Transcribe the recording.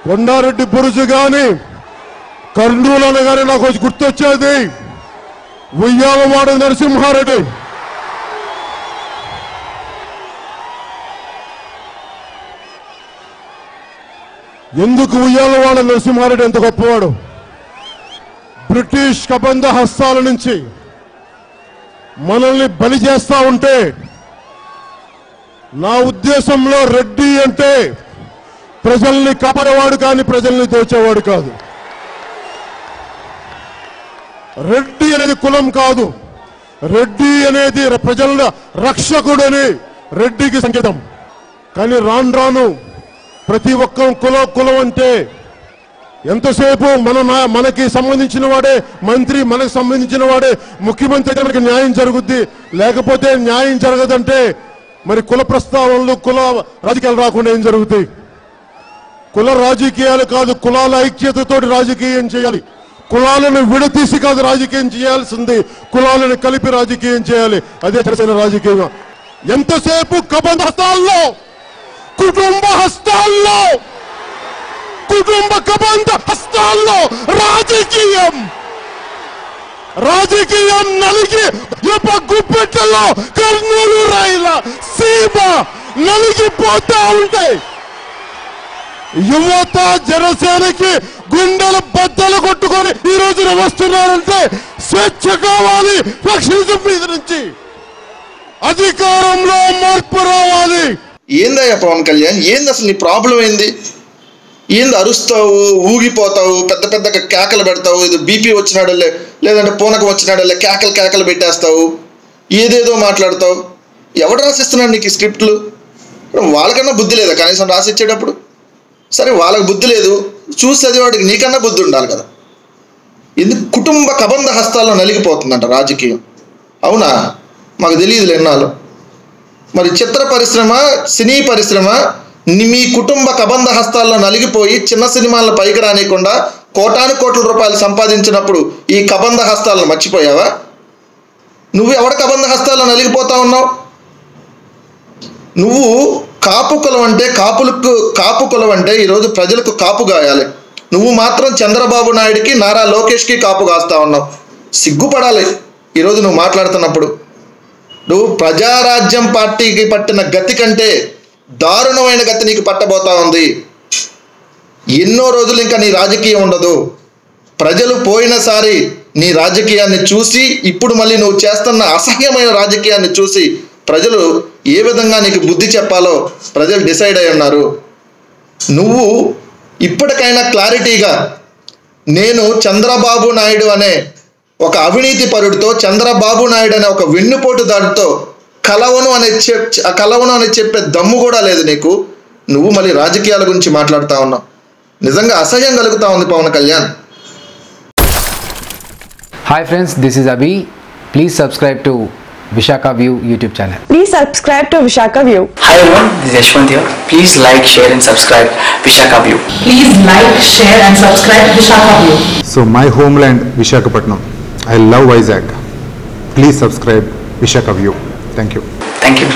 కొండారెడ్డి బురుజు గాని కర్నూలు అనగానే నాకు వచ్చి గుర్తొచ్చేది ఉయ్యాలవాడ నరసింహారెడ్డి. ఎందుకు ఉయ్యాలవాడ నరసింహారెడ్డి ఎంత గొప్పవాడు? బ్రిటిష్ కబంధ హస్తాల నుంచి మనల్ని బలి చేస్తా ఉంటే, నా ఉద్దేశంలో రెడ్డి అంటే ప్రజల్ని కాపాడేవాడు కానీ ప్రజల్ని దోచేవాడు కాదు. రెడ్డి అనేది కులం కాదు, రెడ్డి అనేది ప్రజల రక్షకుడని రెడ్డికి సంకేతం. కానీ రాను రాను ప్రతి ఒక్క కులం అంటే ఎంతసేపు మనకి సంబంధించిన వాడే మంత్రి, మనకు సంబంధించిన వాడే ముఖ్యమంత్రి అయితే మనకి న్యాయం జరుగుద్ది, లేకపోతే న్యాయం జరగదంటే మరి కుల ప్రస్తావనలు, కుల రాజకీయాలు రాకుండా ఏం జరుగుతాయి? కుల రాజకీయాలు కాదు, కులాల ఐక్యతతో రాజకీయం చేయాలి. కులాలను విడతీసి కాదు రాజకీయం చేయాల్సింది, కులాలను కలిపి రాజకీయం చేయాలి. అదే జనసేన రాజకీయం. ఎంతసేపు కబంధ హస్తాల్లో, కుటుంబ హస్తాల్లో, కుటుంబ కబంధ హస్తాల్లో రాజకీయం నలిగి గుప్పెట్టలో కర్నూలు రైల సీమ నలిగిపోతా ఉంటాయి. యువత జనసేనకి గుండెలు బద్దలు కొట్టుకొని ఈ రోజున వస్తున్నారంటే స్వేచ్ఛ కావాలి, ఫ్యాక్షనిజం మీద నుంచి అధికారంలో మార్పు రావాలి. ఏందయ్యా పవన్ కళ్యాణ్, ఏంది అసలు నీ ప్రాబ్లం ఏంది? ఏంది అరుస్తావు, ఊగిపోతావు, పెద్ద పెద్దగా కేకలు పెడతావు, ఇది బీపీ వచ్చినాడలే లేదంటే పూనకం వచ్చినాడలే కేకలు పెట్టేస్తావు, ఏదేదో మాట్లాడతావు. ఎవడు రాసిస్తున్నాడు నీకు ఈ స్క్రిప్ట్లు? వాళ్ళకన్నా బుద్ధి లేదా కనీసం రాసిచ్చేటప్పుడు? సరే వాళ్ళకి బుద్ధి లేదు, చూసి చదివాడికి నీకన్నా బుద్ధి ఉండాలి కదా. ఎందుకు కుటుంబ కబంధ హస్తాల్లో నలిగిపోతుందంట రాజకీయం? అవునా, మాకు తెలియదులే ఎన్నాళ్ళు. మరి చిత్ర పరిశ్రమ, సినీ పరిశ్రమ మీ కుటుంబ కబంధ హస్తాల్లో నలిగిపోయి చిన్న సినిమాలను పైకి రానియకుండా కోటాను కోట్ల రూపాయలు సంపాదించినప్పుడు ఈ కబంధ హస్తాలను మర్చిపోయావా? నువ్వు ఎవడ కబంధ హస్తాల్లో నలిగిపోతా ఉన్నావు? నువ్వు కాపు కులం అంటే కాపు కులం అంటే ఈరోజు ప్రజలకు కాపు గాయాలి. నువ్వు మాత్రం చంద్రబాబు నాయుడికి, నారా లోకేష్కి కాపు కాస్తా ఉన్నావు. సిగ్గుపడాలి ఈరోజు నువ్వు మాట్లాడుతున్నప్పుడు. నువ్వు ప్రజారాజ్యం పార్టీకి పట్టిన గతి కంటే దారుణమైన గతి నీకు పట్టబోతా ఉంది. ఎన్నో రోజులు ఇంకా నీ రాజకీయం ఉండదు. ప్రజలు పోయినసారి నీ రాజకీయాన్ని చూసి, ఇప్పుడు మళ్ళీ నువ్వు చేస్తున్న అసహ్యమైన రాజకీయాన్ని చూసి ప్రజలు ఏ విధంగా నీకు బుద్ధి చెప్పాలో ప్రజలు డిసైడ్ అయి ఉన్నారు. నువ్వు ఇప్పటికైనా క్లారిటీగా, నేను చంద్రబాబు నాయుడు అనే ఒక అవినీతి పరుడితో, చంద్రబాబు నాయుడు అనే ఒక వెన్నుపోటు దాడితో కలవను అని చెప్పే దమ్ము కూడా లేదు నీకు. నువ్వు మళ్ళీ రాజకీయాల గురించి మాట్లాడుతూ ఉన్నావు. నిజంగా అసహ్యం కలుగుతా ఉంది Pawan Kalyan. Hi friends, this is Abhi. Please subscribe to Vishaka View YouTube channel. Please subscribe to Vishaka View. Hi everyone, this is Yashwant here. Please like, share and subscribe Vishaka View. Please like, share and subscribe Vishaka View. So my homeland Visakhapatnam. I love Vizag. Please subscribe Vishaka View. Thank you. Thank you.